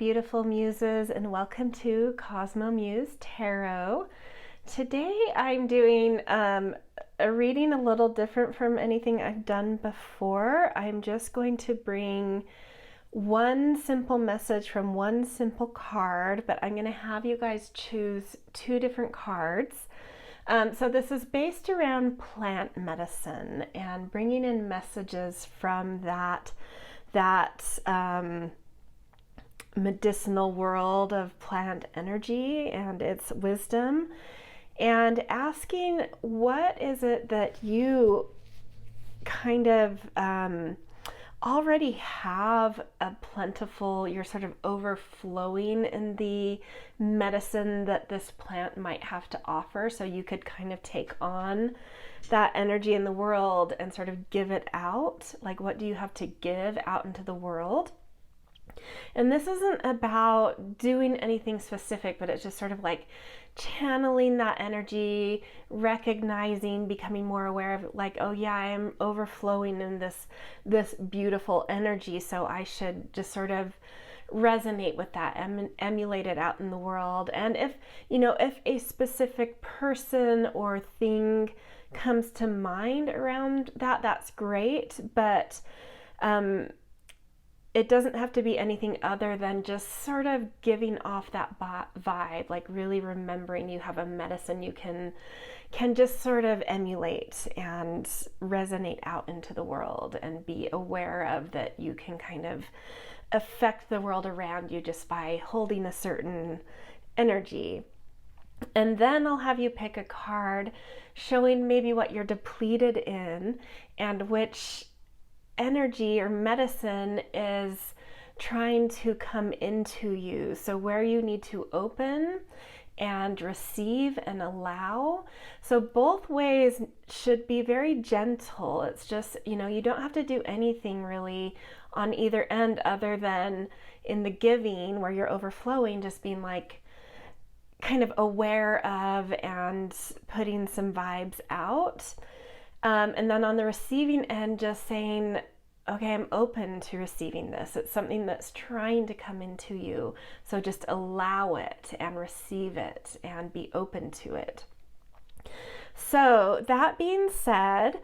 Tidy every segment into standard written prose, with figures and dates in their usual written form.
beautiful muses, and welcome to CosmoMuse Tarot. Today I'm doing a reading a little different from anything I've done before. I'm just going to bring one simple message from one simple card, but I'm going to have you guys choose two different cards. So this is based around plant medicine and bringing in messages from that medicinal world of plant energy and its wisdom, and asking what is it that you kind of already have a plentiful, you're sort of overflowing in the medicine that this plant might have to offer, so you could kind of take on that energy in the world and sort of give it out. Like, what do you have to give out into the world? And this isn't about doing anything specific, but it's just sort of like channeling that energy, recognizing, becoming more aware of, like, oh yeah, I am overflowing in this beautiful energy, so I should just sort of resonate with that, emulate it out in the world. And if a specific person or thing comes to mind around that, that's great, but it doesn't have to be anything other than just sort of giving off that vibe, like really remembering you have a medicine you can just sort of emulate and resonate out into the world, and be aware of that you can kind of affect the world around you just by holding a certain energy. And then I'll have you pick a card showing maybe what you're depleted in and which energy or medicine is trying to come into you. So where you need to open and receive and allow. So both ways should be very gentle. It's just, you don't have to do anything really on either end other than in the giving, where you're overflowing, just being like kind of aware of and putting some vibes out. And then on the receiving end, just saying, okay, I'm open to receiving this. It's something that's trying to come into you. So just allow it and receive it and be open to it. So that being said,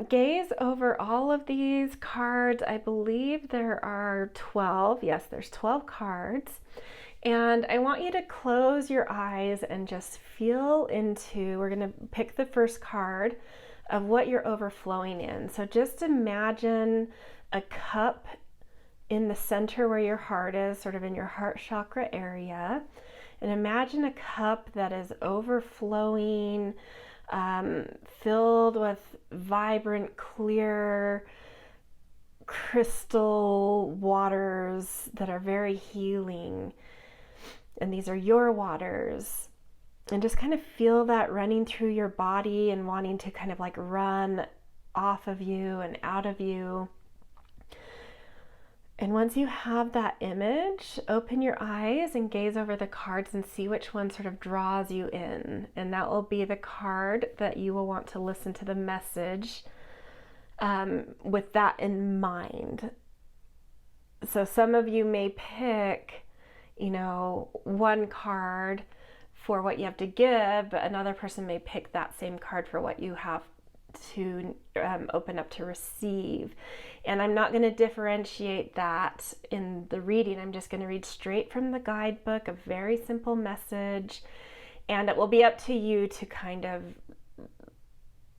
gaze over all of these cards. I believe there are 12. Yes, there's 12 cards. And I want you to close your eyes and just feel into, we're going to pick the first card of what you're overflowing in. So just imagine a cup in the center where your heart is, sort of in your heart chakra area. And imagine a cup that is overflowing, filled with vibrant, clear, crystal waters that are very healing. And these are your waters. And just kind of feel that running through your body and wanting to kind of like run off of you and out of you. And once you have that image, open your eyes and gaze over the cards and see which one sort of draws you in. And that will be the card that you will want to listen to the message with that in mind. So some of you may pick, one card for what you have to give, but another person may pick that same card for what you have to open up to receive. And I'm not going to differentiate that in the reading. I'm just going to read straight from the guidebook, a very simple message, and it will be up to you to kind of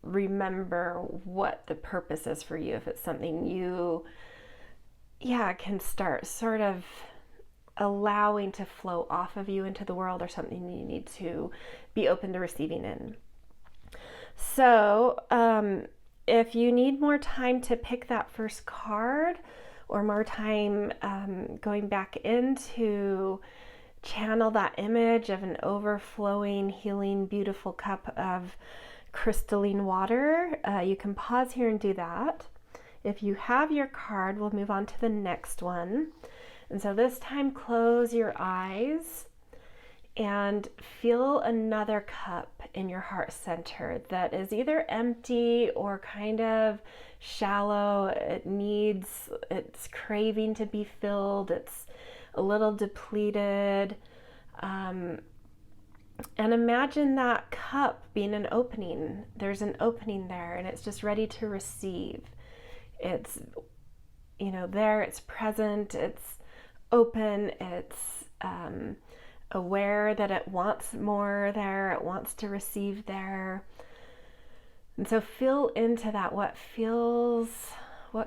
remember what the purpose is for you, if it's something you can start sort of allowing to flow off of you into the world, or something you need to be open to receiving in. So if you need more time to pick that first card, or more time going back into channel that image of an overflowing, healing, beautiful cup of crystalline water, you can pause here and do that. If you have your card, we'll move on to the next one. And so this time, close your eyes and feel another cup in your heart center that is either empty or kind of shallow. It's craving to be filled. It's a little depleted. And imagine that cup being an opening. There's an opening there, and it's just ready to receive. It's, there, it's present, it's open, it's aware that it wants more there, it wants to receive there. And so feel into that, what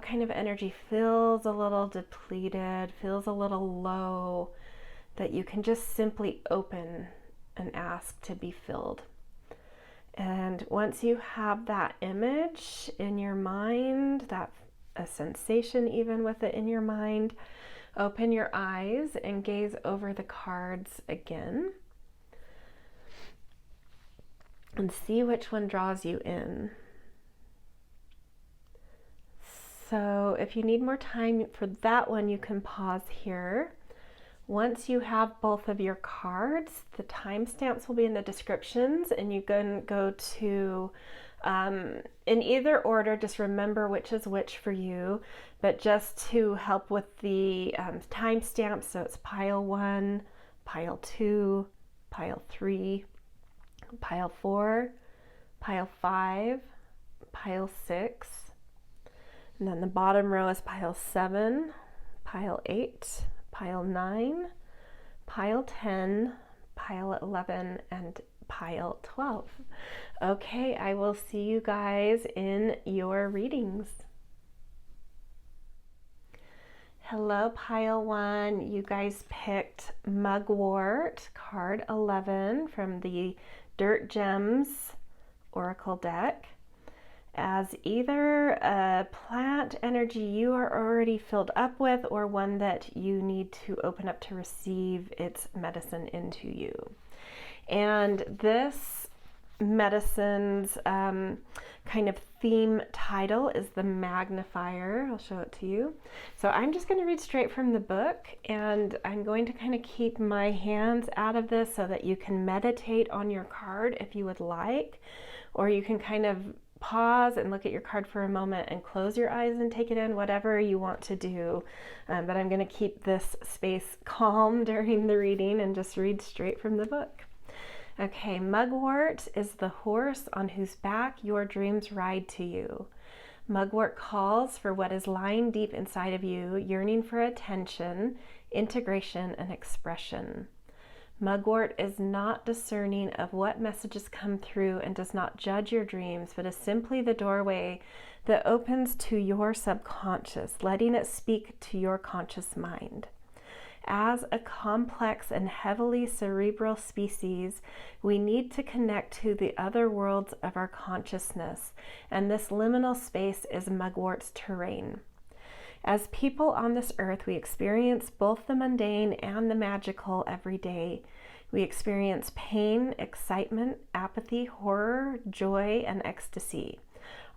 kind of energy feels a little depleted, feels a little low, that you can just simply open and ask to be filled. And once you have that image in your mind, a sensation even with it in your mind, open your eyes and gaze over the cards again and see which one draws you in. So if you need more time for that one, you can pause here. Once you have both of your cards, the timestamps will be in the descriptions, and you can go to, in either order, just remember which is which for you, but just to help with the timestamps, so it's pile 1, pile 2, pile 3, pile 4, pile 5, pile 6, and then the bottom row is pile 7, pile 8, pile 9, pile 10, pile 11, and pile 12. Okay, I will see you guys in your readings. Hello, pile 1. You guys picked Mugwort, card 11 from the Dirt Gems Oracle deck, as either a plant energy you are already filled up with or one that you need to open up to receive its medicine into you. And this medicine's kind of theme title is the magnifier. I'll show it to you. So I'm just going to read straight from the book, and I'm going to kind of keep my hands out of this so that you can meditate on your card if you would like, or you can kind of pause and look at your card for a moment and close your eyes and take it in, whatever you want to do. But I'm going to keep this space calm during the reading and just read straight from the book. Okay, Mugwort is the horse on whose back your dreams ride to you. Mugwort calls for what is lying deep inside of you, yearning for attention, integration, and expression. Mugwort is not discerning of what messages come through and does not judge your dreams, but is simply the doorway that opens to your subconscious, letting it speak to your conscious mind. As a complex and heavily cerebral species, we need to connect to the other worlds of our consciousness, and this liminal space is Mugwort's terrain. As people on this earth, we experience both the mundane and the magical every day. We experience pain, excitement, apathy, horror, joy, and ecstasy.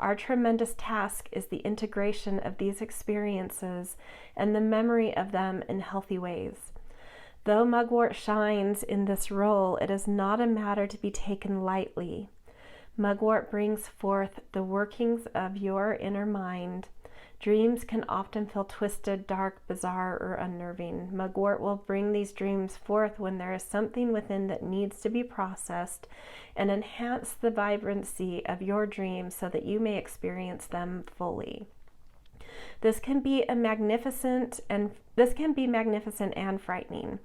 Our tremendous task is the integration of these experiences and the memory of them in healthy ways. Though Mugwort shines in this role, it is not a matter to be taken lightly. Mugwort brings forth the workings of your inner mind. Dreams can often feel twisted, dark, bizarre, or unnerving. Mugwort will bring these dreams forth when there is something within that needs to be processed and enhance the vibrancy of your dreams so that you may experience them fully. This can be magnificent and frightening.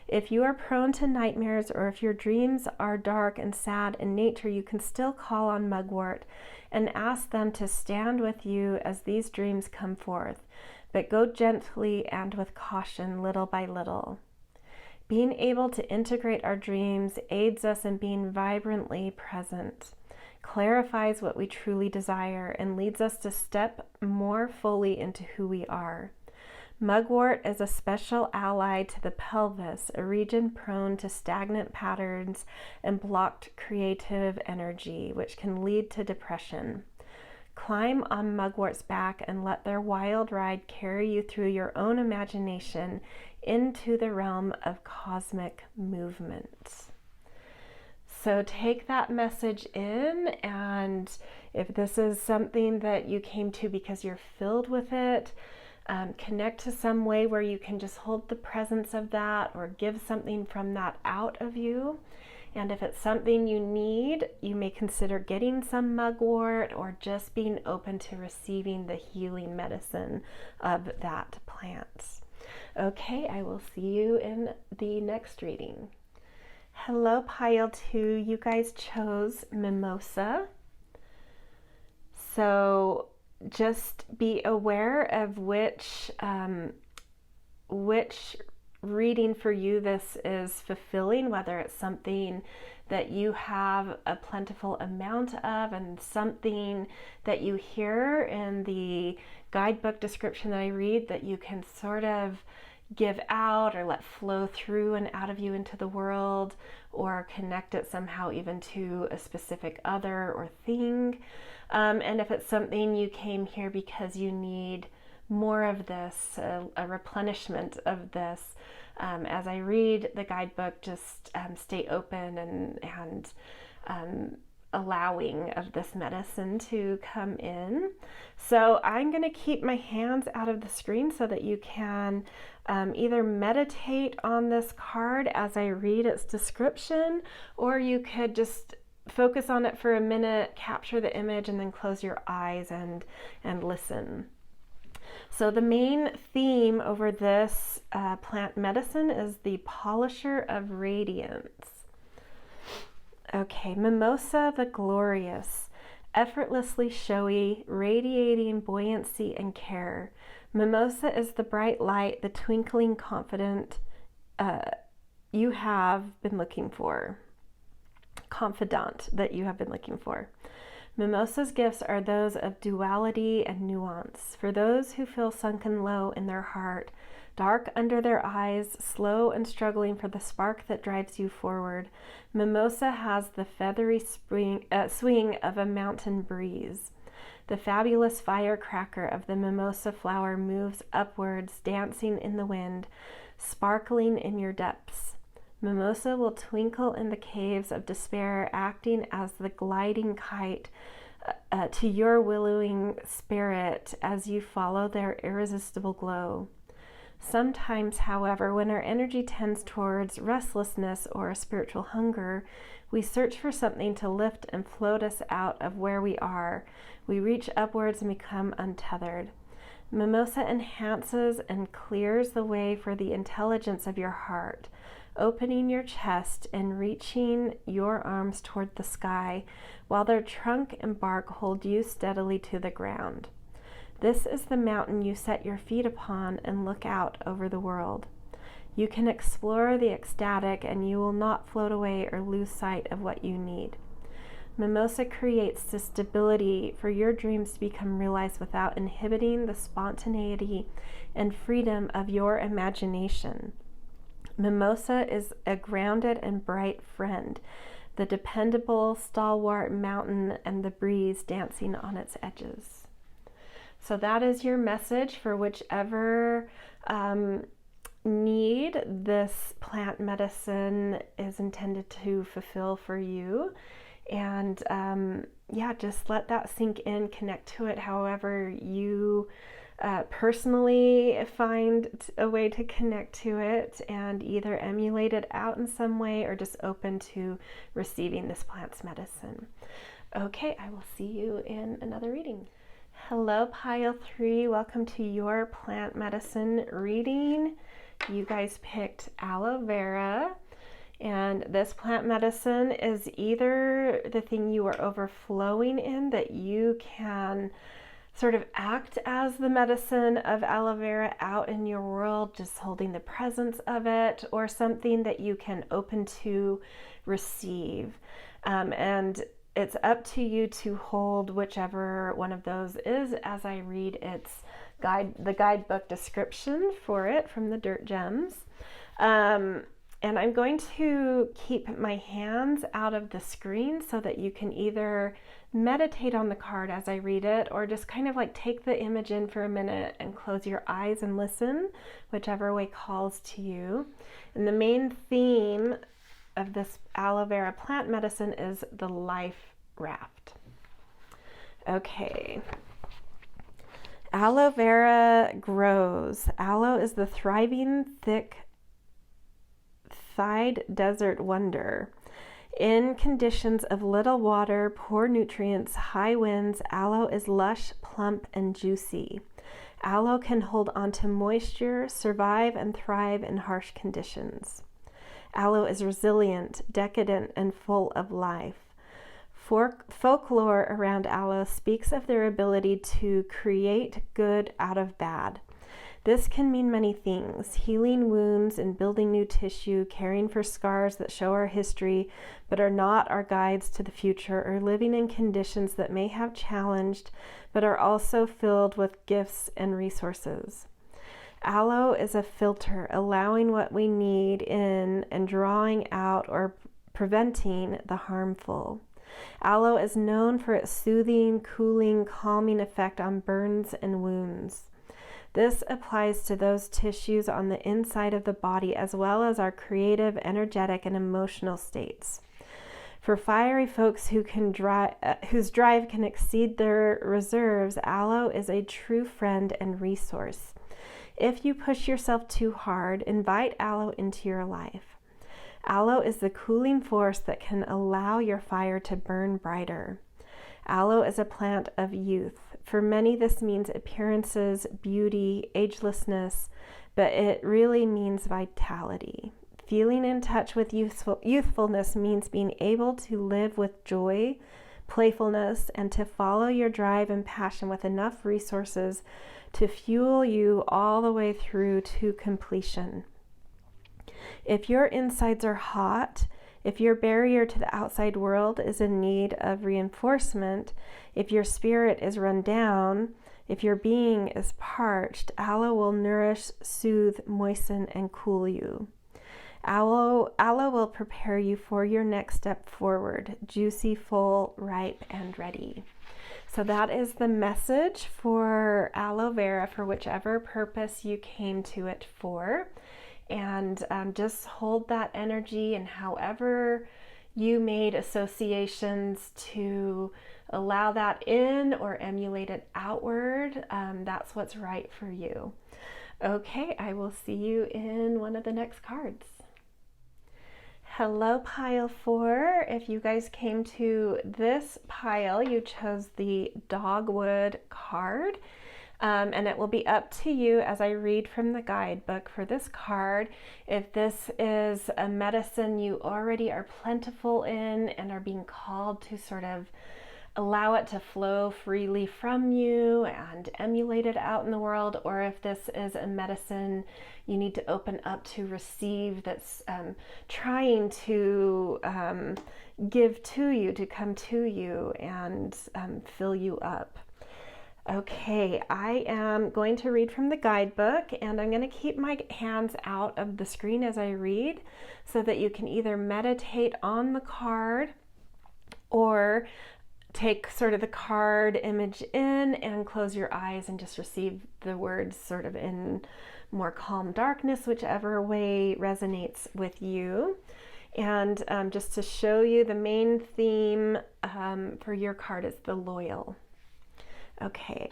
If you are prone to nightmares or if your dreams are dark and sad in nature, you can still call on Mugwort and ask them to stand with you as these dreams come forth, but go gently and with caution, little by little. Being able to integrate our dreams aids us in being vibrantly present, clarifies what we truly desire, and leads us to step more fully into who we are. Mugwort is a special ally to the pelvis, a region prone to stagnant patterns and blocked creative energy, which can lead to depression. Climb on Mugwort's back and let their wild ride carry you through your own imagination into the realm of cosmic movement. So take that message in, and if this is something that you came to because you're filled with it, Connect to some way where you can just hold the presence of that or give something from that out of you. And if it's something you need, you may consider getting some mugwort or just being open to receiving the healing medicine of that plant. Okay, I will see you in the next reading. Hello, pile 2. You guys chose Mimosa. So just be aware of which reading for you this is fulfilling, whether it's something that you have a plentiful amount of and something that you hear in the guidebook description that I read that you can sort of give out or let flow through and out of you into the world, or connect it somehow even to a specific other or thing. And if it's something you came here because you need more of this, a replenishment of this, as I read the guidebook, just stay open and allowing of this medicine to come in. So I'm going to keep my hands out of the screen so that you can either meditate on this card as I read its description, or you could just focus on it for a minute, capture the image, and then close your eyes and listen. So the main theme over this plant medicine is the Polisher of Radiance. Okay, Mimosa the Glorious, effortlessly showy, radiating buoyancy and care. Mimosa is the bright light, the twinkling confidant you have been looking for. Confidant that you have been looking for. Mimosa's gifts are those of duality and nuance. For those who feel sunken low in their heart, dark under their eyes, slow and struggling for the spark that drives you forward, Mimosa has the feathery swing of a mountain breeze. The fabulous firecracker of the mimosa flower moves upwards, dancing in the wind, sparkling in your depths. Mimosa will twinkle in the caves of despair, acting as the gliding kite to your willowing spirit as you follow their irresistible glow. Sometimes, however, when our energy tends towards restlessness or a spiritual hunger, we search for something to lift and float us out of where we are. We reach upwards and become untethered. Mimosa enhances and clears the way for the intelligence of your heart, opening your chest and reaching your arms toward the sky, while their trunk and bark hold you steadily to the ground. This is the mountain you set your feet upon and look out over the world. You can explore the ecstatic, and you will not float away or lose sight of what you need. Mimosa creates the stability for your dreams to become realized without inhibiting the spontaneity and freedom of your imagination. Mimosa is a grounded and bright friend, the dependable, stalwart mountain and the breeze dancing on its edges. So that is your message for whichever need this plant medicine is intended to fulfill for you. And just let that sink in, connect to it however you personally find a way to connect to it, and either emulate it out in some way or just open to receiving this plant's medicine. Okay, I will see you in another reading. Hello, pile 3. Welcome to your plant medicine reading. You guys picked aloe vera. And this plant medicine is either the thing you are overflowing in, that you can sort of act as the medicine of aloe vera out in your world, just holding the presence of it, or something that you can open to receive. And it's up to you to hold whichever one of those is as I read the guidebook description for it from the Dirt Gems. And I'm going to keep my hands out of the screen so that you can either meditate on the card as I read it, or just kind of like take the image in for a minute and close your eyes and listen, whichever way calls to you. And the main theme of this aloe vera plant medicine is the life raft. Okay. Aloe vera grows. Aloe is the thriving, thick-thighed desert wonder. In conditions of little water, poor nutrients, high winds, aloe is lush, plump, and juicy. Aloe can hold onto moisture, survive, and thrive in harsh conditions. Aloe is resilient, decadent, and full of life. Folklore around aloe speaks of their ability to create good out of bad. This can mean many things: healing wounds and building new tissue, caring for scars that show our history but are not our guides to the future, or living in conditions that may have challenged but are also filled with gifts and resources. Aloe is a filter, allowing what we need in and drawing out or preventing the harmful. Aloe is known for its soothing, cooling, calming effect on burns and wounds. This applies to those tissues on the inside of the body, as well as our creative, energetic, and emotional states. For fiery folks whose drive can exceed their reserves, aloe is a true friend and resource. If you push yourself too hard, invite aloe into your life. Aloe is the cooling force that can allow your fire to burn brighter. Aloe is a plant of youth. For many, this means appearances, beauty, agelessness, but it really means vitality. Feeling in touch with youthfulness means being able to live with joy, playfulness, and to follow your drive and passion with enough resources to fuel you all the way through to completion. If your insides are hot, if your barrier to the outside world is in need of reinforcement, if your spirit is run down, if your being is parched, aloe will nourish, soothe, moisten, and cool you. Aloe will prepare you for your next step forward, juicy, full, ripe, and ready. So that is the message for aloe vera, for whichever purpose you came to it for. And just hold that energy, and however you made associations to allow that in or emulate it outward, that's what's right for you. Okay, I will see you in one of the next cards. Hello, pile 4. If you guys came to this pile, you chose the dogwood card. And it will be up to you as I read from the guidebook for this card. If this is a medicine you already are plentiful in and are being called to sort of allow it to flow freely from you and emulate it out in the world, or if this is a medicine you need to open up to receive that's trying to give to you, to come to you and fill you up. Okay, I am going to read from the guidebook, and I'm going to keep my hands out of the screen as I read so that you can either meditate on the card or take sort of the card image in and close your eyes and just receive the words sort of in more calm darkness, whichever way resonates with you. And just to show you, the main theme for your card is the loyal. Okay.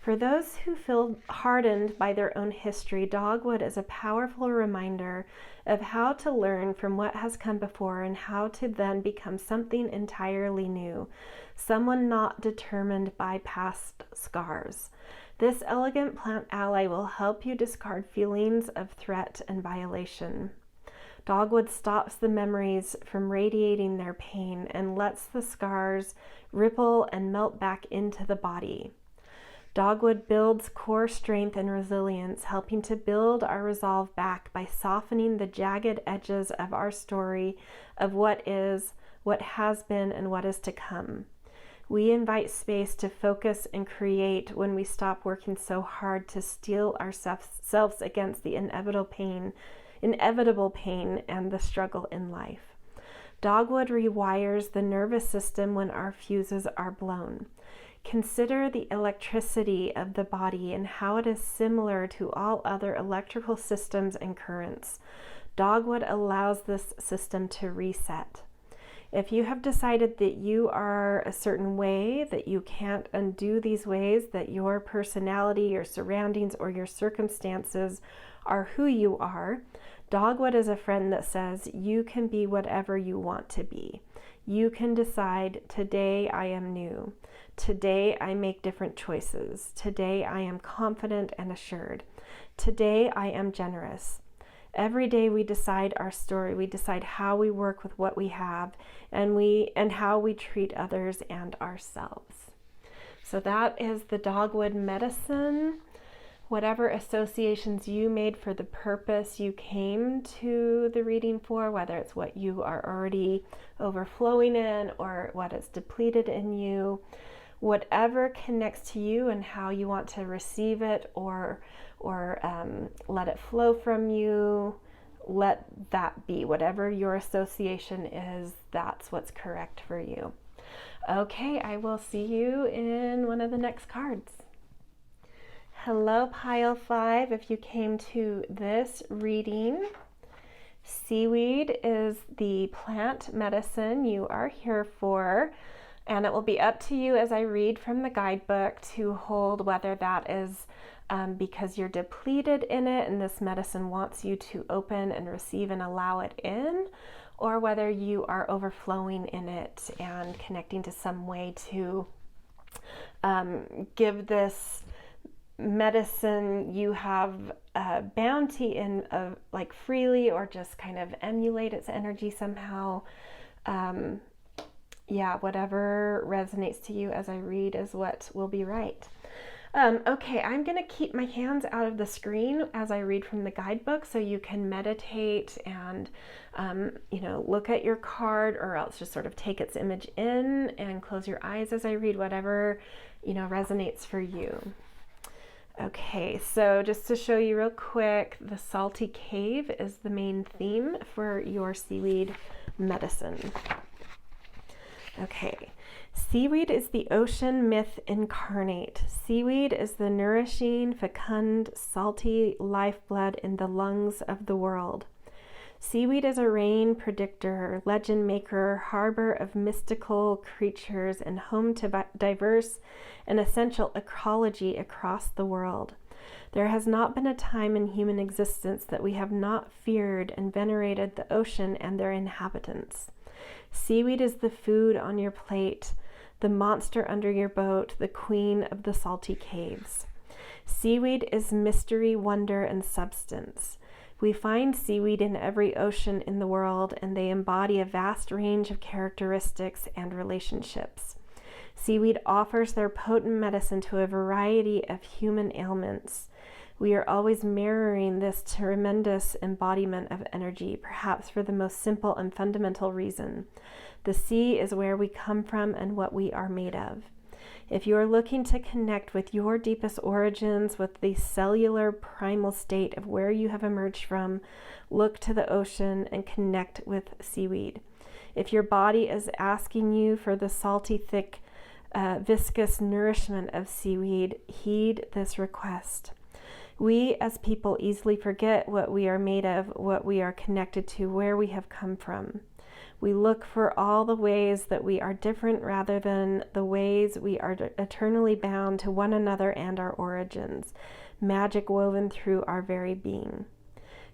For those who feel hardened by their own history, dogwood is a powerful reminder of how to learn from what has come before and how to then become something entirely new, someone not determined by past scars. This elegant plant ally will help you discard feelings of threat and violation. Dogwood stops the memories from radiating their pain and lets the scars ripple and melt back into the body. Dogwood builds core strength and resilience, helping to build our resolve back by softening the jagged edges of our story of what is, what has been, and what is to come. We invite space to focus and create when we stop working so hard to steel ourselves against the inevitable pain and the struggle in life. Dogwood rewires the nervous system when our fuses are blown. Consider the electricity of the body and how it is similar to all other electrical systems and currents. Dogwood allows this system to reset. If you have decided that you are a certain way, that you can't undo these ways, that your personality, your surroundings, or your circumstances are who you are, Dogwood is a friend that says you can be whatever you want to be. You can decide, today I am new. Today I make different choices. Today I am confident and assured. Today I am generous. Every day we decide our story. We decide how we work with what we have, and how we treat others and ourselves. So that is the Dogwood medicine. Whatever associations you made for the purpose you came to the reading for, whether it's what you are already overflowing in or what is depleted in you, whatever connects to you and how you want to receive it or let it flow from you, let that be. Whatever your association is, that's what's correct for you. Okay, I will see you in one of the next cards. Hello, Pile 5. If you came to this reading, seaweed is the plant medicine you are here for. And it will be up to you as I read from the guidebook to hold whether that is because you're depleted in it and this medicine wants you to open and receive and allow it in, or whether you are overflowing in it and connecting to some way to give this medicine you have bounty in like freely, or just kind of emulate its energy somehow. Whatever resonates to you as I read is what will be right. Okay, I'm going to keep my hands out of the screen as I read from the guidebook so you can meditate and, look at your card, or else just sort of take its image in and close your eyes as I read, whatever, resonates for you. Okay, so just to show you real quick, the salty cave is the main theme for your seaweed medicine. Okay, seaweed is the ocean myth incarnate. Seaweed is the nourishing, fecund, salty lifeblood in the lungs of the world. Seaweed is a rain predictor, legend maker, harbor of mystical creatures, and home to diverse and essential ecology across the world. There has not been a time in human existence that we have not feared and venerated the ocean and their inhabitants. Seaweed is the food on your plate, the monster under your boat, the queen of the salty caves. Seaweed is mystery, wonder, and substance. We find seaweed in every ocean in the world, and they embody a vast range of characteristics and relationships. Seaweed offers their potent medicine to a variety of human ailments. We are always mirroring this tremendous embodiment of energy, perhaps for the most simple and fundamental reason. The sea is where we come from and what we are made of. If you are looking to connect with your deepest origins, with the cellular primal state of where you have emerged from, look to the ocean and connect with seaweed. If your body is asking you for the salty, thick, viscous nourishment of seaweed, heed this request. We as people easily forget what we are made of, what we are connected to, where we have come from. We look for all the ways that we are different rather than the ways we are eternally bound to one another and our origins, magic woven through our very being.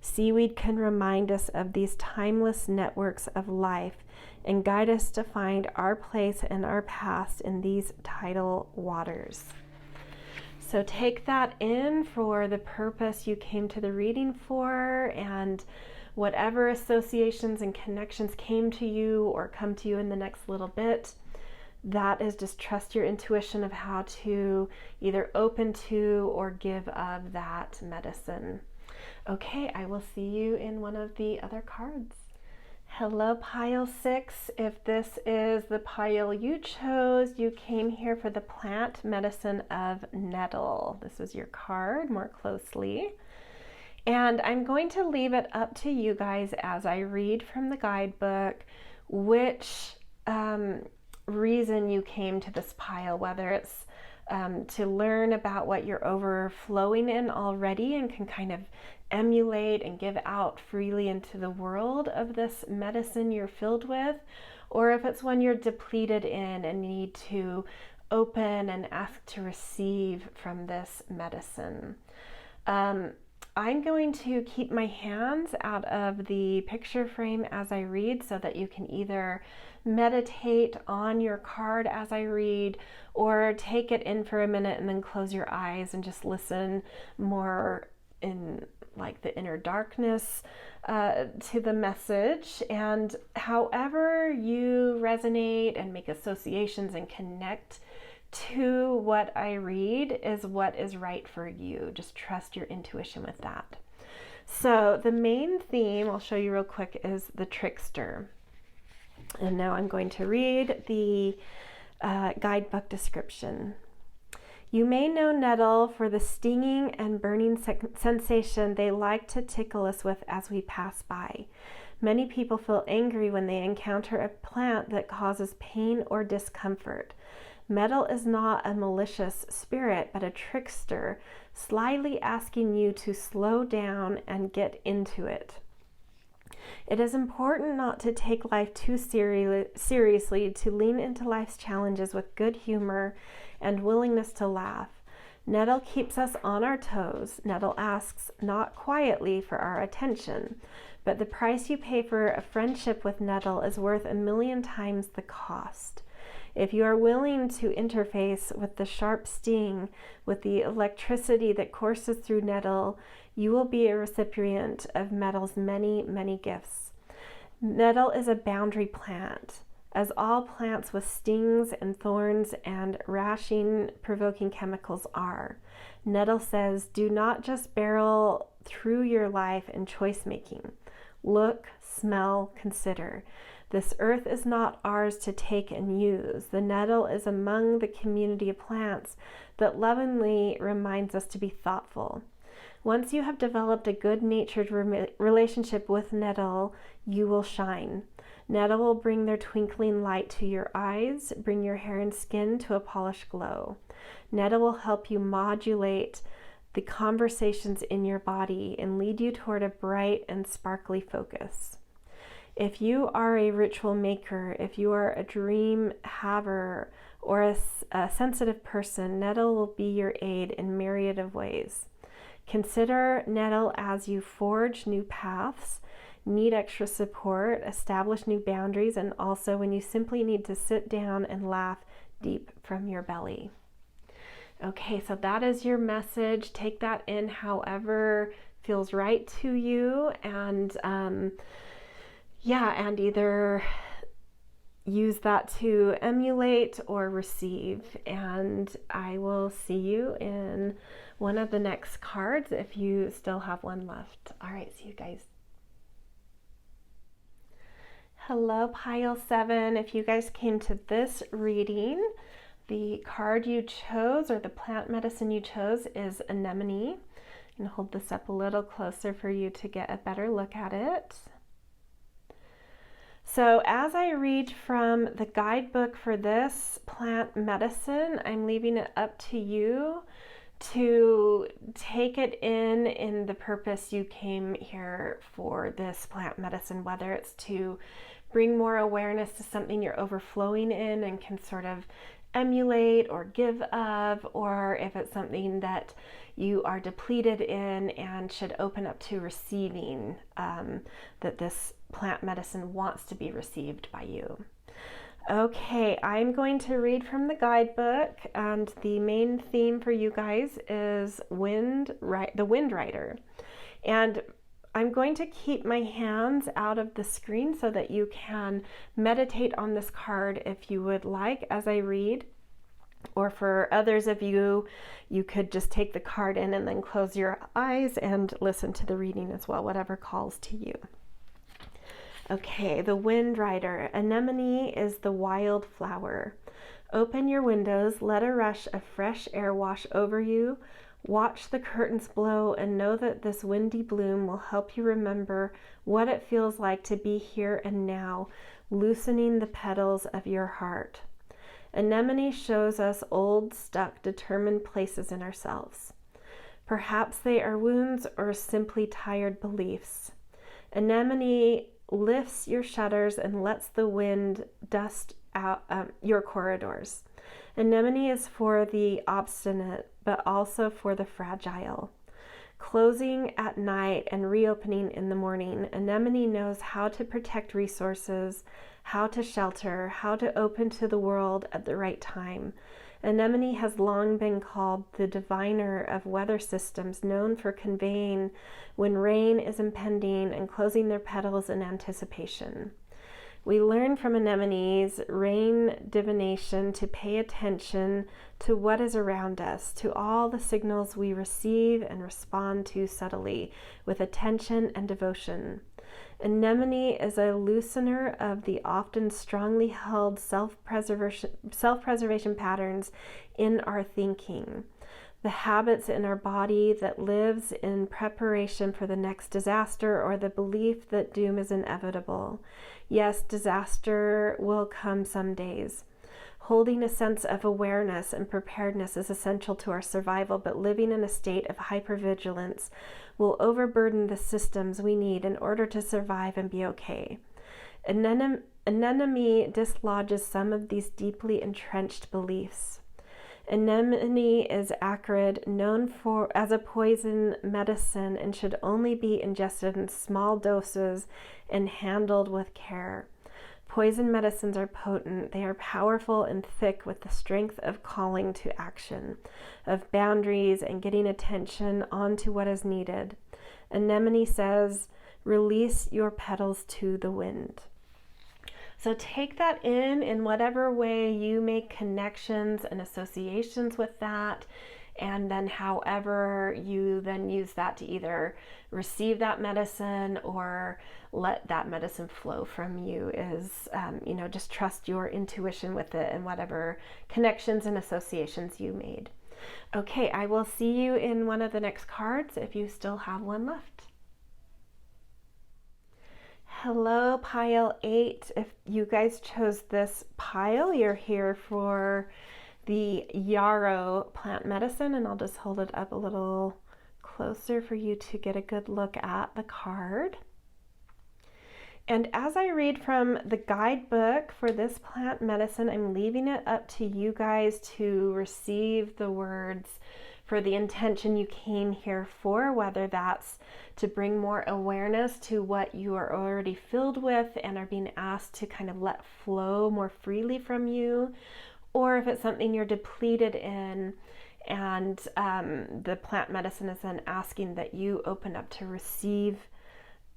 Seaweed can remind us of these timeless networks of life and guide us to find our place and our past in these tidal waters. So take that in for the purpose you came to the reading for, and whatever associations and connections came to you or come to you in the next little bit, that is just trust your intuition of how to either open to or give of that medicine. Okay, I will see you in one of the other cards. Hello, Pile 6. If this is the pile you chose, you came here for the plant medicine of nettle. This is your card more closely. And I'm going to leave it up to you guys as I read from the guidebook which reason you came to this pile, whether it's to learn about what you're overflowing in already and can kind of emulate and give out freely into the world of this medicine you're filled with, or if it's one you're depleted in and need to open and ask to receive from this medicine. I'm going to keep my hands out of the picture frame as I read so that you can either meditate on your card as I read or take it in for a minute and then close your eyes and just listen more in like the inner darkness to the message. And however you resonate and make associations and connect to what I read is what is right for you. Just trust your intuition with that. So the main theme, I'll show you real quick, is the trickster. And now I'm going to read the guidebook description. You may know nettle for the stinging and burning sensation they like to tickle us with as we pass by. Many people feel angry when they encounter a plant that causes pain or discomfort. Nettle is not a malicious spirit, but a trickster, slyly asking you to slow down and get into it. It is important not to take life too seriously, to lean into life's challenges with good humor and willingness to laugh. Nettle keeps us on our toes. Nettle asks not quietly for our attention, but the price you pay for a friendship with Nettle is worth 1,000,000 times the cost. If you are willing to interface with the sharp sting, with the electricity that courses through nettle, you will be a recipient of Nettle's many, many gifts. Nettle is a boundary plant, as all plants with stings and thorns and rashing-provoking chemicals are. Nettle says, do not just barrel through your life in choice-making. Look, smell, consider. This earth is not ours to take and use. The nettle is among the community of plants that lovingly reminds us to be thoughtful. Once you have developed a good-natured relationship with nettle, you will shine. Nettle will bring their twinkling light to your eyes, bring your hair and skin to a polished glow. Nettle will help you modulate the conversations in your body and lead you toward a bright and sparkly focus. If you are a ritual maker, if you are a dream haver, or a sensitive person, nettle will be your aid in myriad of ways. Consider nettle as you forge new paths, need extra support, establish new boundaries, and also when you simply need to sit down and laugh deep from your belly. Okay, so that is your message. Take that in however feels right to you, and and either use that to emulate or receive. And I will see you in one of the next cards if you still have one left. All right, see you guys. Hello, Pile 7. If you guys came to this reading, the card you chose or the plant medicine you chose is anemone. I'm going to hold this up a little closer for you to get a better look at it. So as I read from the guidebook for this plant medicine, I'm leaving it up to you to take it in the purpose you came here for this plant medicine, whether it's to bring more awareness to something you're overflowing in and can sort of emulate or give of, or if it's something that you are depleted in and should open up to receiving, that this plant medicine wants to be received by you. Okay, I'm going to read from the guidebook, and the main theme for you guys is the Wind Rider. And I'm going to keep my hands out of the screen so that you can meditate on this card if you would like as I read. Or for others of you, you could just take the card in and then close your eyes and listen to the reading as well, whatever calls to you. Okay, the Wind Rider. Anemone is the wild flower. Open your windows, let a rush of fresh air wash over you. Watch the curtains blow and know that this windy bloom will help you remember what it feels like to be here and now, loosening the petals of your heart. Anemone shows us old, stuck, determined places in ourselves. Perhaps they are wounds or simply tired beliefs. Anemone lifts your shutters and lets the wind dust out your corridors. Anemone is for the obstinate, but also for the fragile. Closing at night and reopening in the morning, Anemone knows how to protect resources, how to shelter, how to open to the world at the right time. Anemone has long been called the diviner of weather systems, known for conveying when rain is impending and closing their petals in anticipation. We learn from anemones rain divination to pay attention to what is around us, to all the signals we receive and respond to subtly with attention and devotion. Anemone is a loosener of the often strongly held self-preservation patterns in our thinking, the habits in our body that lives in preparation for the next disaster, or the belief that doom is inevitable. Yes, disaster will come some days. Holding a sense of awareness and preparedness is essential to our survival, but living in a state of hypervigilance will overburden the systems we need in order to survive and be okay. Anemone dislodges some of these deeply entrenched beliefs. Anemone is acrid, known as a poison medicine, and should only be ingested in small doses and handled with care. Poison medicines are potent. They are powerful and thick with the strength of calling to action, of boundaries and getting attention onto what is needed. Anemone says, release your petals to the wind. So take that in whatever way you make connections and associations with that, and then however you then use that to either receive that medicine or let that medicine flow from you is, just trust your intuition with it and whatever connections and associations you made. Okay, I will see you in one of the next cards if you still have one left. Hello, pile 8. If you guys chose this pile, you're here for the yarrow plant medicine, and I'll just hold it up a little closer for you to get a good look at the card. And as I read from the guidebook for this plant medicine, I'm leaving it up to you guys to receive the words for the intention you came here for, whether that's to bring more awareness to what you are already filled with and are being asked to kind of let flow more freely from you, or if it's something you're depleted in and the plant medicine is then asking that you open up to receive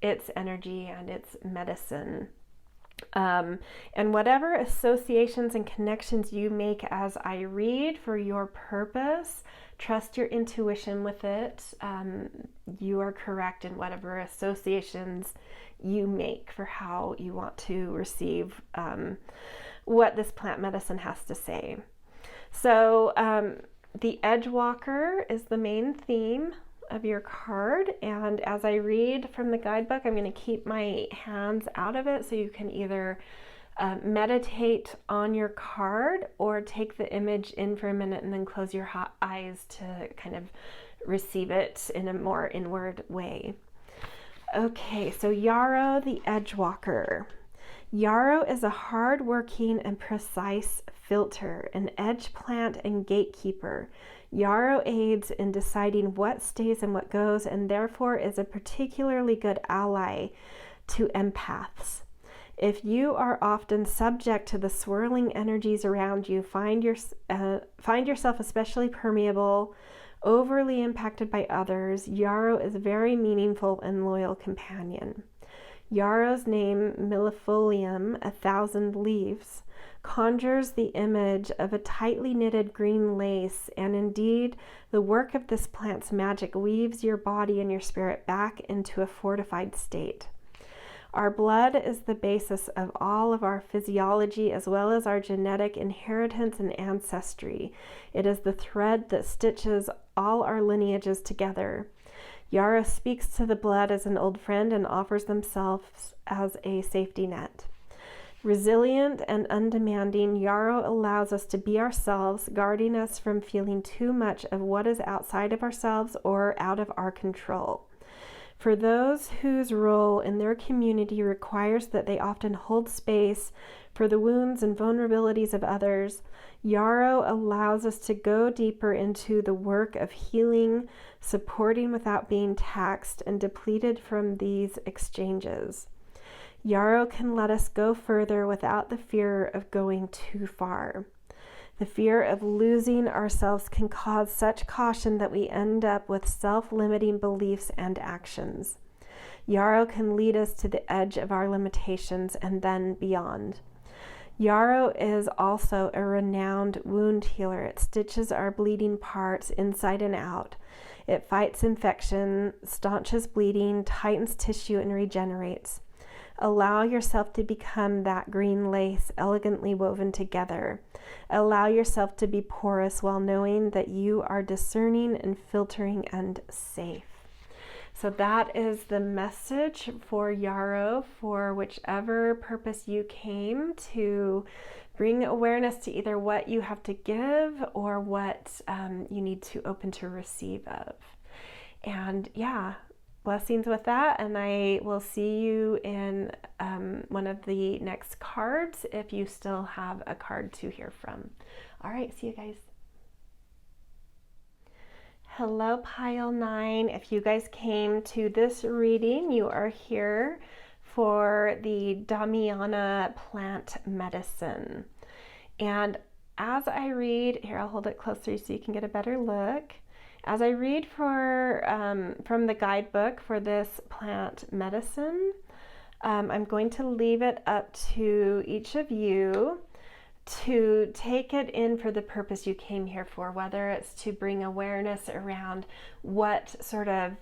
its energy and its medicine. And whatever associations and connections you make as I read for your purpose, trust your intuition with it. You are correct in whatever associations you make for how you want to receive what this plant medicine has to say. So the Edge Walker is the main theme of your card, and as I read from the guidebook, I'm going to keep my hands out of it so you can either meditate on your card or take the image in for a minute and then close your eyes to kind of receive it in a more inward way. Okay, so Yarrow the Edge Walker. Yarrow is a hard-working and precise filter, an edge plant and gatekeeper. Yarrow aids in deciding what stays and what goes, and therefore is a particularly good ally to empaths. If you are often subject to the swirling energies around you, find yourself especially permeable, overly impacted by others, Yarrow is a very meaningful and loyal companion. Yarrow's name, Millefolium, 1,000 leaves, conjures the image of a tightly knitted green lace, and indeed, the work of this plant's magic weaves your body and your spirit back into a fortified state. Our blood is the basis of all of our physiology as well as our genetic inheritance and ancestry. It is the thread that stitches all our lineages together. Yarrow speaks to the blood as an old friend and offers themselves as a safety net. Resilient and undemanding, Yarrow allows us to be ourselves, guarding us from feeling too much of what is outside of ourselves or out of our control. For those whose role in their community requires that they often hold space for the wounds and vulnerabilities of others, Yarrow allows us to go deeper into the work of healing, supporting without being taxed and depleted from these exchanges. Yarrow can let us go further without the fear of going too far. The fear of losing ourselves can cause such caution that we end up with self-limiting beliefs and actions. Yarrow can lead us to the edge of our limitations and then beyond. Yarrow is also a renowned wound healer. It stitches our bleeding parts inside and out. It fights infection, staunches bleeding, tightens tissue, and regenerates. Allow yourself to become that green lace elegantly woven together. Allow yourself to be porous while knowing that you are discerning and filtering and safe. So that is the message for Yarrow for whichever purpose you came to bring awareness to either what you have to give or what you need to open to receive of. And yeah, blessings with that. And I will see you in one of the next cards if you still have a card to hear from. All right, see you guys. Hello, Pile 9. If you guys came to this reading, you are here for the Damiana plant medicine. And as I read, here I'll hold it closer so you can get a better look. As I read from the guidebook for this plant medicine, I'm going to leave it up to each of you to take it in for the purpose you came here for, whether it's to bring awareness around what sort of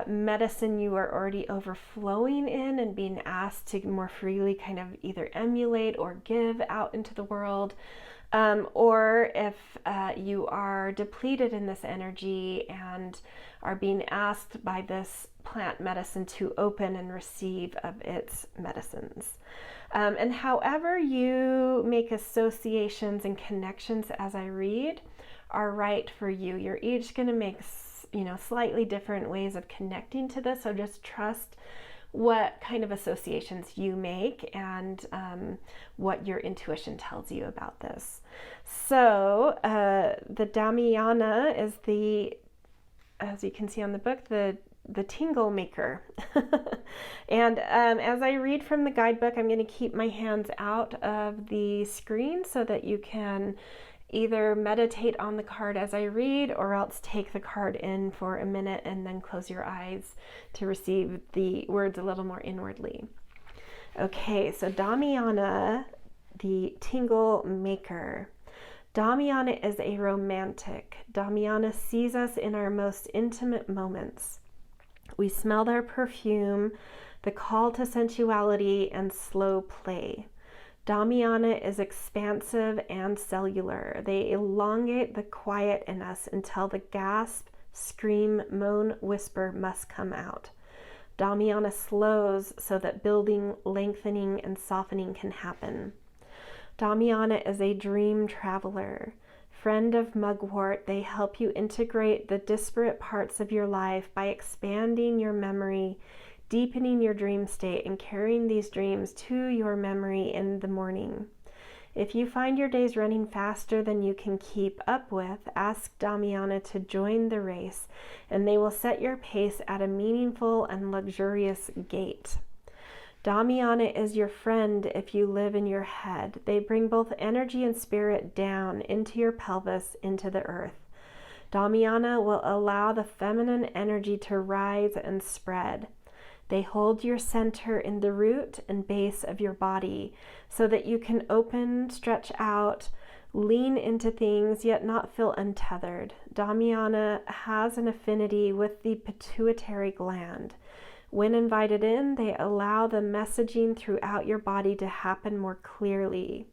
medicine you are already overflowing in and being asked to more freely kind of either emulate or give out into the world, or if you are depleted in this energy and are being asked by this plant medicine to open and receive of its medicines. And however you make associations and connections as I read are right for you. You're each going to make, slightly different ways of connecting to this. So just trust what kind of associations you make and what your intuition tells you about this. So the Damiana is as you can see on the book, the tingle maker. And as I read from the guidebook, I'm going to keep my hands out of the screen so that you can either meditate on the card as I read or else take the card in for a minute and then close your eyes to receive the words a little more inwardly. Okay, so Damiana, the tingle maker. Damiana is a romantic. Damiana sees us in our most intimate moments. We smell their perfume, the call to sensuality, and slow play. Damiana is expansive and cellular. They elongate the quiet in us until the gasp, scream, moan, whisper must come out. Damiana slows so that building, lengthening, and softening can happen. Damiana is a dream traveler. Friend of mugwort, they help you integrate the disparate parts of your life by expanding your memory, deepening your dream state, and carrying these dreams to your memory in the morning. If you find your days running faster than you can keep up with, ask Damiana to join the race, and they will set your pace at a meaningful and luxurious gait. Damiana is your friend if you live in your head. They bring both energy and spirit down into your pelvis, into the earth. Damiana will allow the feminine energy to rise and spread. They hold your center in the root and base of your body so that you can open, stretch out, lean into things, yet not feel untethered. Damiana has an affinity with the pituitary gland. When invited in, they allow the messaging throughout your body to happen more clearly.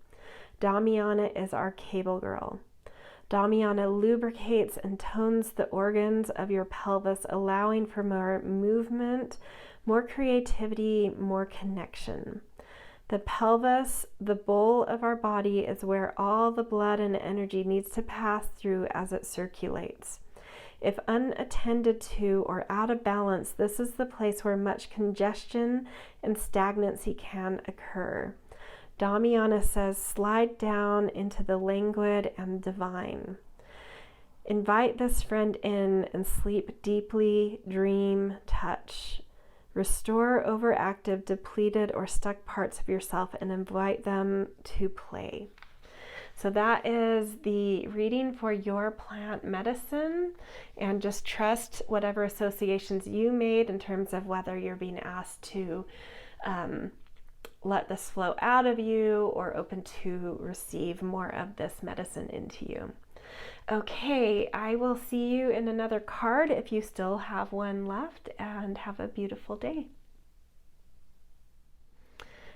Damiana is our cable girl. Damiana lubricates and tones the organs of your pelvis, allowing for more movement, more creativity, more connection. The pelvis, the bowl of our body, is where all the blood and energy needs to pass through as it circulates. If unattended to or out of balance, this is the place where much congestion and stagnancy can occur. Damiana says, slide down into the languid and divine. Invite this friend in and sleep deeply, dream, touch. Restore overactive, depleted, or stuck parts of yourself and invite them to play. So that is the reading for your plant medicine, and just trust whatever associations you made in terms of whether you're being asked to let this flow out of you or open to receive more of this medicine into you. Okay, I will see you in another card if you still have one left, and have a beautiful day.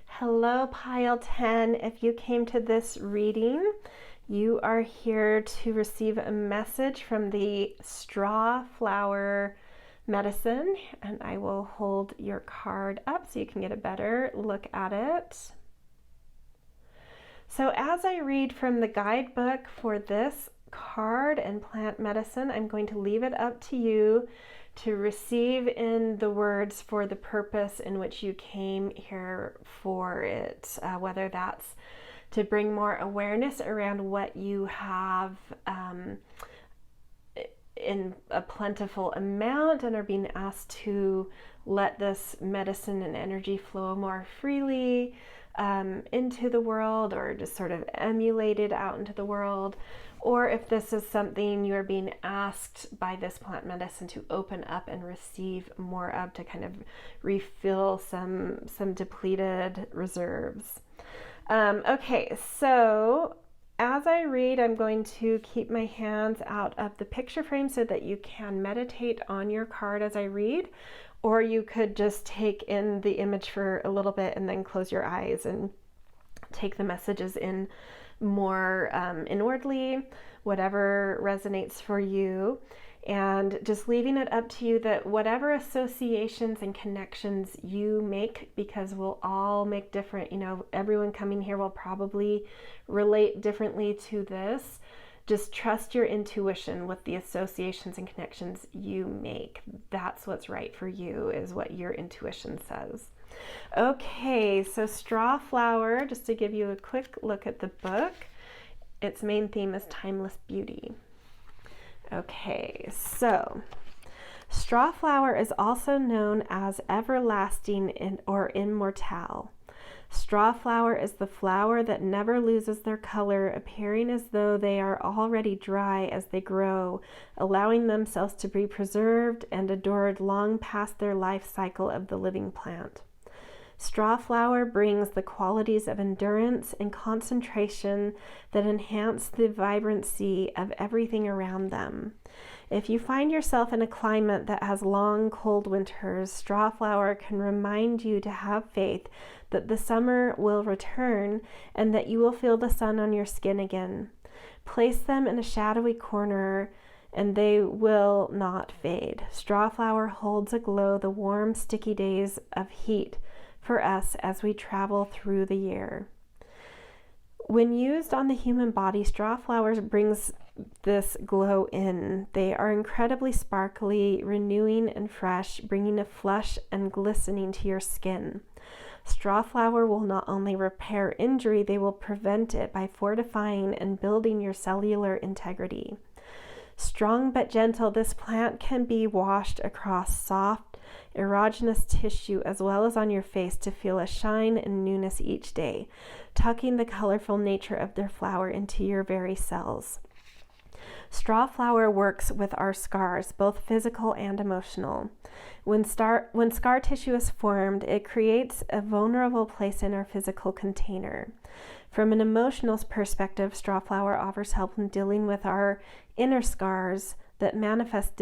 Hello, Pile 10. If you came to this reading, you are here to receive a message from the straw flower medicine, and I will hold your card up so you can get a better look at it. So as I read from the guidebook for this card and plant medicine, I'm going to leave it up to you to receive in the words for the purpose in which you came here for it, whether that's to bring more awareness around what you have in a plentiful amount and are being asked to let this medicine and energy flow more freely into the world, or just sort of emulate it out into the world, or if this is something you're being asked by this plant medicine to open up and receive more of, to kind of refill some depleted reserves. Okay, so as I read, I'm going to keep my hands out of the picture frame so that you can meditate on your card as I read, or you could just take in the image for a little bit and then close your eyes and take the messages in more inwardly, whatever resonates for you. And just leaving it up to you that whatever associations and connections you make, because we'll all make different, everyone coming here will probably relate differently to this. Just trust your intuition with the associations and connections you make. That's what's right for you, is what your intuition says. Okay, so straw flower, just to give you a quick look at the book, its main theme is timeless beauty. Okay, so straw flower is also known as everlasting or immortal. Straw flower is the flower that never loses their color, appearing as though they are already dry as they grow, allowing themselves to be preserved and adored long past their life cycle of the living plant. Straw flower brings the qualities of endurance and concentration that enhance the vibrancy of everything around them. If you find yourself in a climate that has long, cold winters, straw flower can remind you to have faith that the summer will return and that you will feel the sun on your skin again. Place them in a shadowy corner and they will not fade. Straw flower holds aglow the warm, sticky days of heat for us as we travel through the year. When used on the human body, straw flowers brings this glow in. They are incredibly sparkly, renewing and fresh, bringing a flush and glistening to your skin. Straw flower will not only repair injury, they will prevent it by fortifying and building your cellular integrity. Strong but gentle, this plant can be washed across soft, erogenous tissue as well as on your face to feel a shine and newness each day, tucking the colorful nature of their flower into your very cells. Straw flower works with our scars, both physical and emotional. When scar tissue is formed, it creates a vulnerable place in our physical container. From an emotional perspective, straw flower offers help in dealing with our inner scars that manifest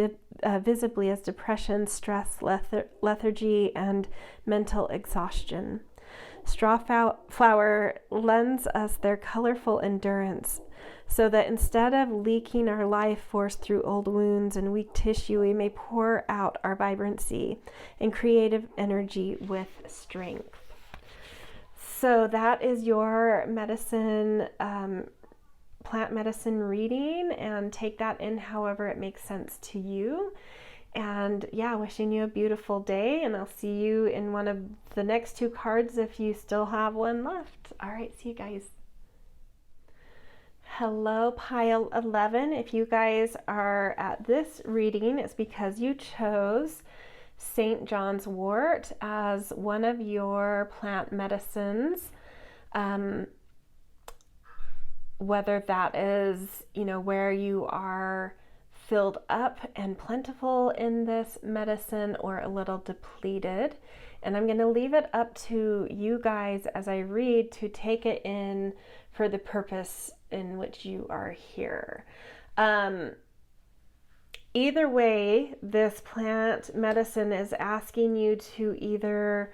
visibly as depression, stress, lethargy, and mental exhaustion. Straw flower lends us their colorful endurance, so that instead of leaking our life force through old wounds and weak tissue, we may pour out our vibrancy and creative energy with strength. So that is your medicine plant medicine reading and take that in however it makes sense to you. And yeah, wishing you a beautiful day, and I'll see you in one of the next 2 cards if you still have one left. All right, see you guys. Hello, pile 11. If you guys are at this reading, it's because you chose St. John's wort as one of your plant medicines. Whether that is, where you are filled up and plentiful in this medicine or a little depleted. And I'm going to leave it up to you guys as I read to take it in for the purpose in which you are here. Either way, this plant medicine is asking you to either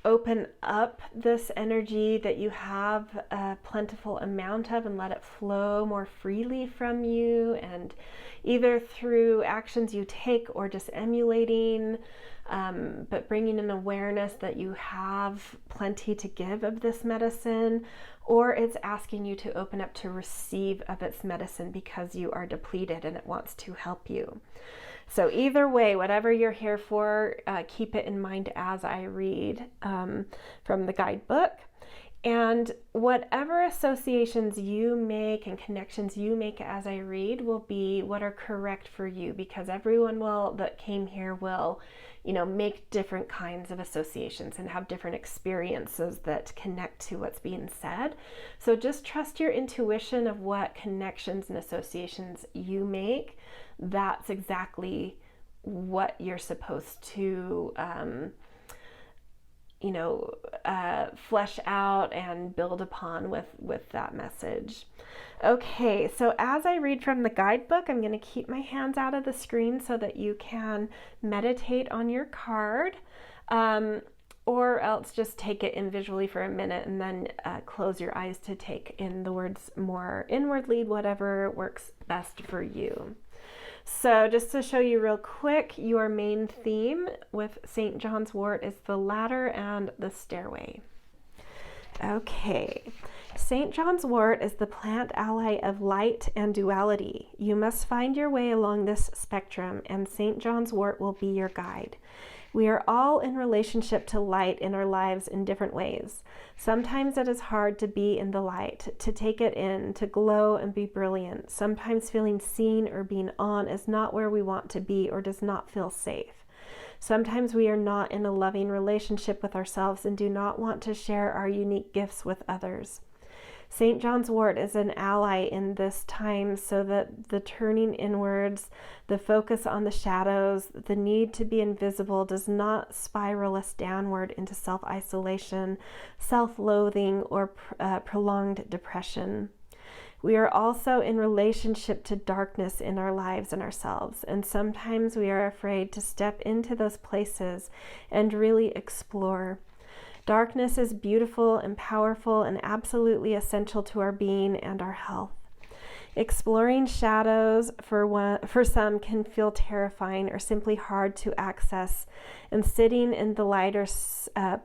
open up this energy that you have a plentiful amount of and let it flow more freely from you, and either through actions you take or just emulating, but bringing an awareness that you have plenty to give of this medicine, or it's asking you to open up to receive of its medicine because you are depleted and it wants to help you. So either way, whatever you're here for, keep it in mind as I read from the guidebook. And whatever associations you make and connections you make as I read will be what are correct for you, because everyone that came here will, make different kinds of associations and have different experiences that connect to what's being said. So just trust your intuition of what connections and associations you make. That's exactly what you're supposed to, flesh out and build upon with that message. Okay, so as I read from the guidebook, I'm going to keep my hands out of the screen so that you can meditate on your card, or else just take it in visually for a minute and then close your eyes to take in the words more inwardly, whatever works best for you. So just to show you real quick, your main theme with St. John's wort is the ladder and the stairway. Okay, St. John's wort is the plant ally of light and duality. You must find your way along this spectrum, and St. John's wort will be your guide. We are all in relationship to light in our lives in different ways. Sometimes it is hard to be in the light, to take it in, to glow and be brilliant. Sometimes feeling seen or being on is not where we want to be or does not feel safe. Sometimes we are not in a loving relationship with ourselves and do not want to share our unique gifts with others. St. John's wort is an ally in this time, so that the turning inwards, the focus on the shadows, the need to be invisible does not spiral us downward into self-isolation, self-loathing, or prolonged depression. We are also in relationship to darkness in our lives and ourselves, and sometimes we are afraid to step into those places and really explore. Darkness is beautiful and powerful and absolutely essential to our being and our health. Exploring shadows for some can feel terrifying or simply hard to access, and sitting in the lighter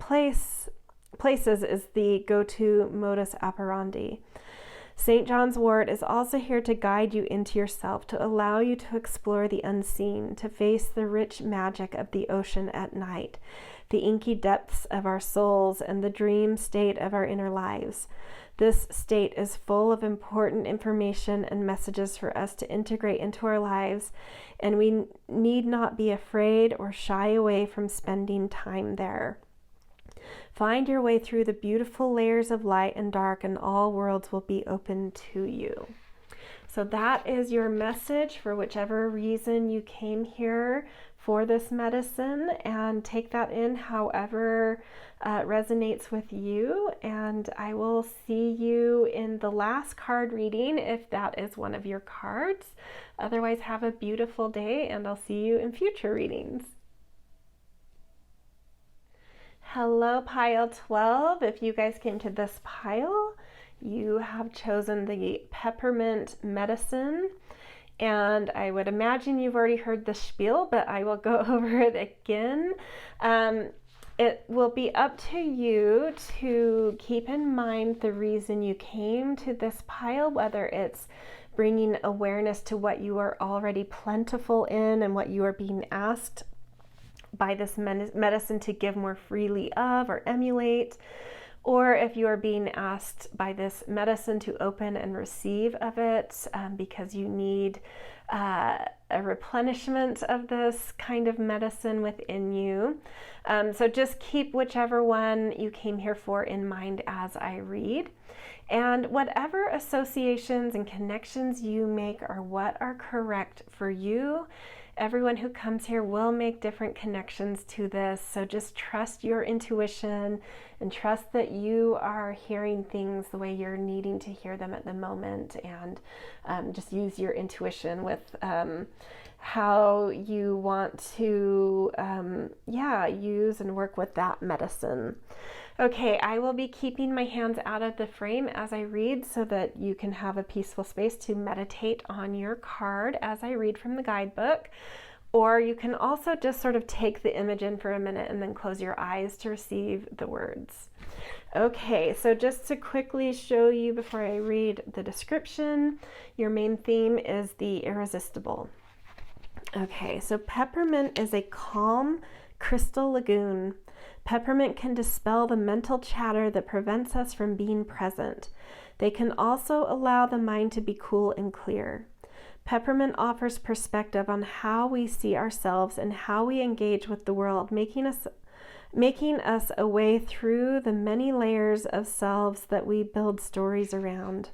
places is the go-to modus operandi. St. John's wort is also here to guide you into yourself, to allow you to explore the unseen, to face the rich magic of the ocean at night, the inky depths of our souls, and the dream state of our inner lives. This state is full of important information and messages for us to integrate into our lives, and we need not be afraid or shy away from spending time there. Find your way through the beautiful layers of light and dark, and all worlds will be open to you. So that is your message for whichever reason you came here for this medicine, and take that in however resonates with you. And I will see you in the last card reading if that is one of your cards. Otherwise, have a beautiful day, and I'll see you in future readings. Hello, pile 12. If you guys came to this pile, you have chosen the peppermint medicine. And I would imagine you've already heard the spiel, but I will go over it again. it will be up to you to keep in mind the reason you came to this pile, whether it's bringing awareness to what you are already plentiful in and what you are being asked by this medicine to give more freely of or emulate, or if you are being asked by this medicine to open and receive of it because you need a replenishment of this kind of medicine within you. So just keep whichever one you came here for in mind as I read. And whatever associations and connections you make are what are correct for you. Everyone who comes here will make different connections to this, so just trust your intuition and trust that you are hearing things the way you're needing to hear them at the moment, and just use your intuition with how you want to use and work with that medicine. Okay, I will be keeping my hands out of the frame as I read so that you can have a peaceful space to meditate on your card as I read from the guidebook. Or you can also just sort of take the image in for a minute and then close your eyes to receive the words. Okay, so just to quickly show you before I read the description, your main theme is the irresistible. Okay, so peppermint is a calm crystal lagoon. Peppermint can dispel the mental chatter that prevents us from being present. They can also allow the mind to be cool and clear. Peppermint offers perspective on how we see ourselves and how we engage with the world, making us a way through the many layers of selves that we build stories around.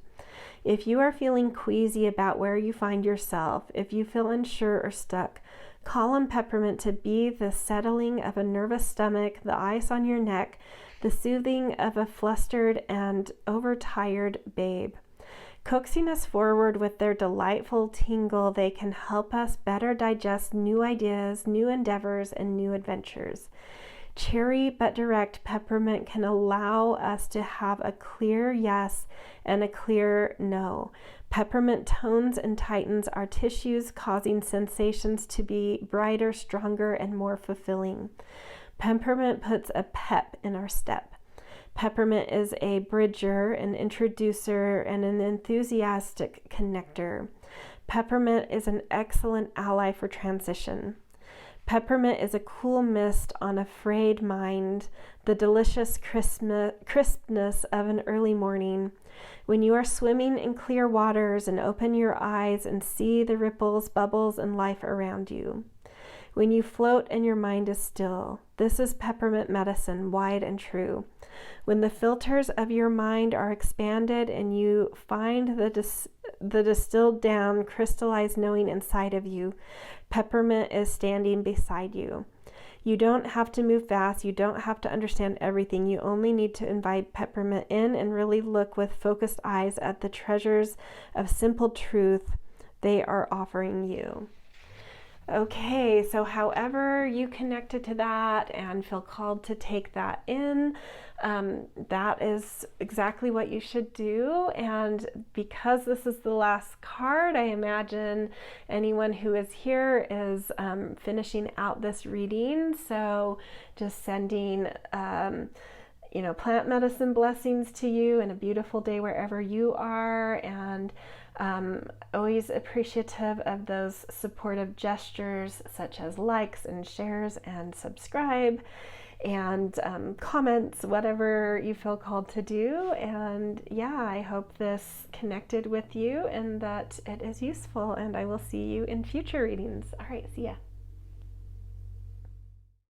If you are feeling queasy about where you find yourself, if you feel unsure or stuck, call on peppermint to be the settling of a nervous stomach, the ice on your neck, the soothing of a flustered and overtired babe. Coaxing us forward with their delightful tingle, they can help us better digest new ideas, new endeavors, and new adventures. Cherry but direct peppermint can allow us to have a clear yes and a clear no. Peppermint tones and tightens our tissues, causing sensations to be brighter, stronger, and more fulfilling. Peppermint puts a pep in our step. Peppermint is a bridger, an introducer, and an enthusiastic connector. Peppermint is an excellent ally for transition. Peppermint is a cool mist on a frayed mind, the delicious crispness of an early morning. When you are swimming in clear waters and open your eyes and see the ripples, bubbles, and life around you. When you float and your mind is still. This is peppermint medicine, wide and true. When the filters of your mind are expanded and you find the distilled down, crystallized knowing inside of you, peppermint is standing beside you. You don't have to move fast. You don't have to understand everything. You only need to invite peppermint in and really look with focused eyes at the treasures of simple truth they are offering you. Okay, so however you connected to that and feel called to take that in, that is exactly what you should do. And because this is the last card, I imagine anyone who is here is finishing out this reading. So just sending plant medicine blessings to you and a beautiful day wherever you are, and always appreciative of those supportive gestures such as likes and shares and subscribe and comments, whatever you feel called to do. And yeah, I hope this connected with you and that it is useful, and I will see you in future readings. All right, see ya.